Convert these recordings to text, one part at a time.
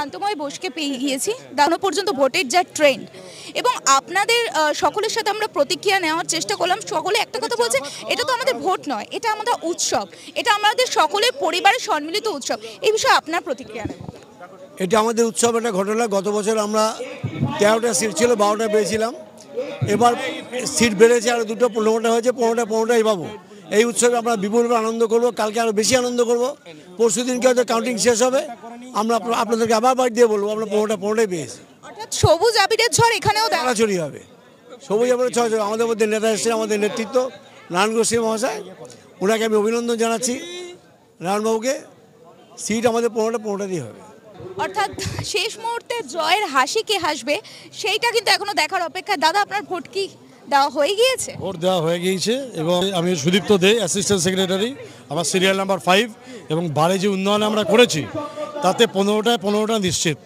শান্তময় বোসকে পেয়ে গিয়েছি। দানো পর্যন্ত ভোটের যা ট্রেন্ড এবং আপনাদের সকলের সাথে আমরা প্রতিক্রিয়া নেওয়ার চেষ্টা করলাম। সকলে একটা কথা বলছে, এটা তো আমাদের ভোট নয়, এটা আমাদের উৎসব, এটা আমাদের সকলের পরিবারের সম্মিলিত উৎসব। এই বিষয়ে আপনার প্রতিক্রিয়া নেই? এটা আমাদের উৎসব, একটা ঘটনা। গত বছর আমরা 13টা সিট ছিল, 12টা পেয়েছিলাম। এবার সিট বেড়েছে, আরও 2টা 15টা হয়েছে, 15টাই পাবো। এই উৎসবে আমরা বিপুলভাবে আনন্দ করব, কালকে আরও বেশি আনন্দ করব। পরশু দিনকে হয়তো কাউন্টিং শেষ হবে, আমরা আপনাদেরকে আবার বাড়ি দিয়ে বলবো আমরা 15টাই পেয়েছি। অর্থাৎ সবুজ আবিরের ঝড় এখানেও ছড়াছড়ি হবে, সবুজ আবিরের ঝড়। আমাদের মধ্যে নেতা এসেছেন, আমাদের নেতৃত্ব নারায়ণ গোস্বামী মহাশয়, ওনাকে আমি অভিনন্দন জানাচ্ছি। নারায়ণবাবুকে সিট আমাদের 15টাই হবে। অর্থাৎ শেষ মুহূর্তে জয়ের হাসি কে হাসবে সেইটা কিন্তু এখনো দেখার অপেক্ষা। দাদা, আপনার ভোট কি দেওয়া হয়ে গিয়েছে? ভোট দেওয়া হয়ে গিয়েছে এবং আমি সুদীপ্ত দে, অ্যাসিস্ট্যান্ট সেক্রেটারি, আমার সিরিয়াল নাম্বার 5। এবং বারে যে উন্নয়ন আমরা করেছি তাতে 15টা নিশ্চিত।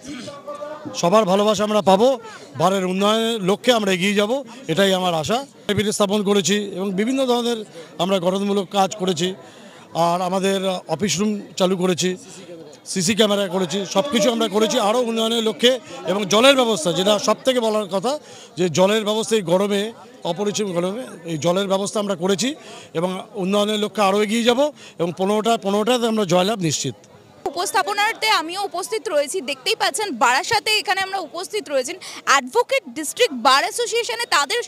সবার ভালোবাসা আমরা পাবো, বারের উন্নয়নের লক্ষ্যে আমরা এগিয়ে যাব, এটাই আমার আশা। লাইব্রেরি স্থাপন করেছি এবং বিভিন্ন ধরনের আমরা গঠনমূলক কাজ করেছি। আর আমাদের অফিস রুম চালু করেছি, সিসি ক্যামেরা করেছি, সব কিছু আমরা করেছি আরও উন্নয়নের লক্ষ্যে। এবং জলের ব্যবস্থা, যেটা সবথেকে বলার কথা, যে জলের ব্যবস্থা এই গরমে, অপরিসীম গরমে এই জলের ব্যবস্থা আমরা করেছি এবং উন্নয়নের লক্ষ্যে আরও এগিয়ে যাব এবং 15টাতে আমরা জয়লাভ নিশ্চিত। উপস্থাপনার্থে আমিও উপস্থিত রয়েছি, দেখতেই পাচ্ছেন বারাসাতে এখানে আমরা উপস্থিত রয়েছেন অ্যাডভোকেট ডিস্ট্রিক্ট বার অ্যাসোসিয়েশনে। তাদের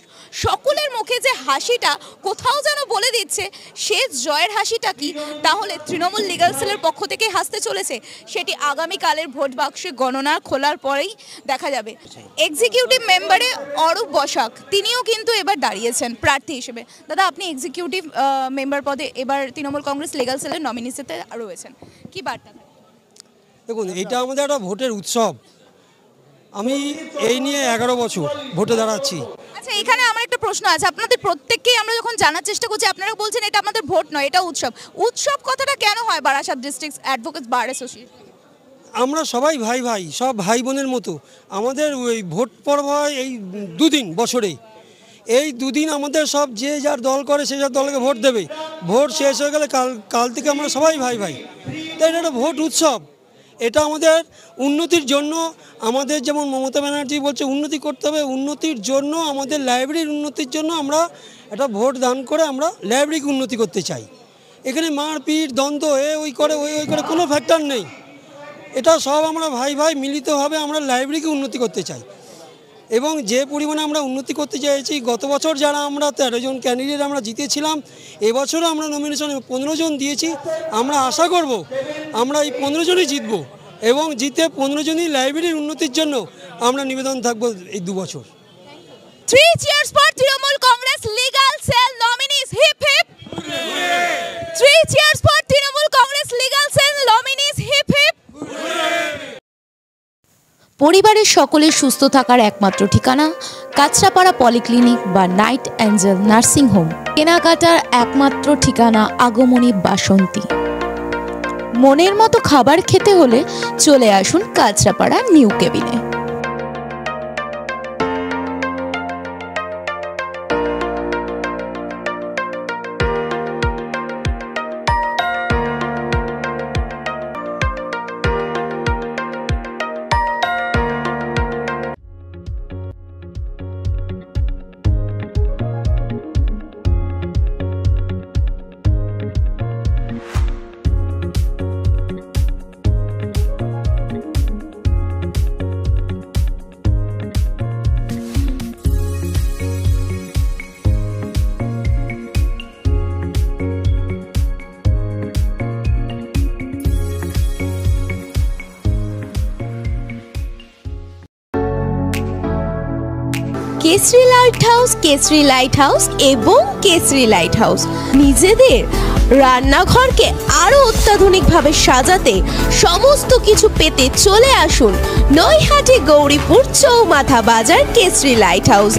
সকলের মুখে যে হাসিটা কোথাও যেন বলে দিচ্ছে শেষ জয়ের হাসিটা কি, তাহলে তৃণমূল লিগ্যাল সেলের পক্ষ থেকে হাসতে চলেছে সেটি আগামীকালের ভোট বাক্সে গণনা খোলার পরেই দেখা যাবে। এক্সিকিউটিভ মেম্বারে অরূপ বসাক, তিনিও কিন্তু এবার দাঁড়িয়েছেন প্রার্থী হিসেবে। দাদা, আপনি এক্সিকিউটিভ মেম্বার পদে এবার তৃণমূল কংগ্রেস লিগ্যাল সেলের নমিনিতে রয়েছেন, কি বার্তা? দেখুন, এটা আমাদের একটা ভোটের উৎসব। আমি এই নিয়ে 11 বছর ভোটে দাঁড়াচ্ছি। আচ্ছা, এখানে আমার একটা প্রশ্ন আছে, আপনাদের প্রত্যেককেই আমরা যখন জানার চেষ্টা করছি আপনারা বলছেন এটা আমাদের ভোট নয়, এটা উৎসব। উৎসব কথাটা কেন হয় Barasat district advocates bar association? আমরা সবাই ভাই ভাই, সব ভাই বোনের মতো। আমাদের ওই ভোট পর্ব হয় এই 2 দিন বছরে। এই 2 দিন আমাদের সব যে যার দল করে সে যার দলকে ভোট দেবে। ভোট শেষ হয়ে গেলে কাল থেকে আমরা সবাই ভাই ভাই। তাই এটা একটা ভোট উৎসব। এটা আমাদের উন্নতির জন্য, আমাদের যেমন মমতা ব্যানার্জি বলছে উন্নতি করতে হবে, উন্নতির জন্য, আমাদের লাইব্রেরির উন্নতির জন্য আমরা একটা ভোট দান করে আমরা লাইব্রেরিকে উন্নতি করতে চাই। এখানে মারপিট, দ্বন্দ্ব, ওই করে কোনো ফ্যাক্টর নেই। এটা সব আমরা ভাই ভাই মিলিতভাবে আমরা লাইব্রেরিকে উন্নতি করতে চাই। এবং যে পরিমাণে আমরা উন্নতি করতে চাইছি, গত বছর যারা আমরা 13 জন ক্যান্ডিডেট আমরা জিতেছিলাম, এবছরও আমরা নমিনেশন 15 জন দিয়েছি। আমরা আশা করব আমরা এই 15 জনই জিতব এবং জিতে 15 জনই লাইব্রেরির উন্নতির জন্য আমরা নিবেদন থাকবো এই 2 বছর। 3 cheers for Trinamool Congress legal cell nominees, hip hip. 3 cheers for Trinamool Congress legal cell nominees, hip hip. পরিবারের সকলের সুস্থ থাকার একমাত্র ঠিকানা কাঁচরাপাড়া পলিক্লিনিক বা নাইট অ্যাঞ্জেল নার্সিং হোম। কেনাকাটার একমাত্র ঠিকানা আগমনী বাসন্তী। মনের মতো খাবার খেতে হলে চলে আসুন কাঁচরাপাড়া নিউ কেবিনে। কেসরি লাইট হাউস এবং কেসরি লাইট হাউস নিজেদের রান্নাঘরকে আরো অত্যাধুনিকভাবে সাজাতে, সমস্ত কিছু পেতে চলে আসুন নৈহাটি গৌরীপুর চৌমাথা বাজার কেসরি লাইট হাউস।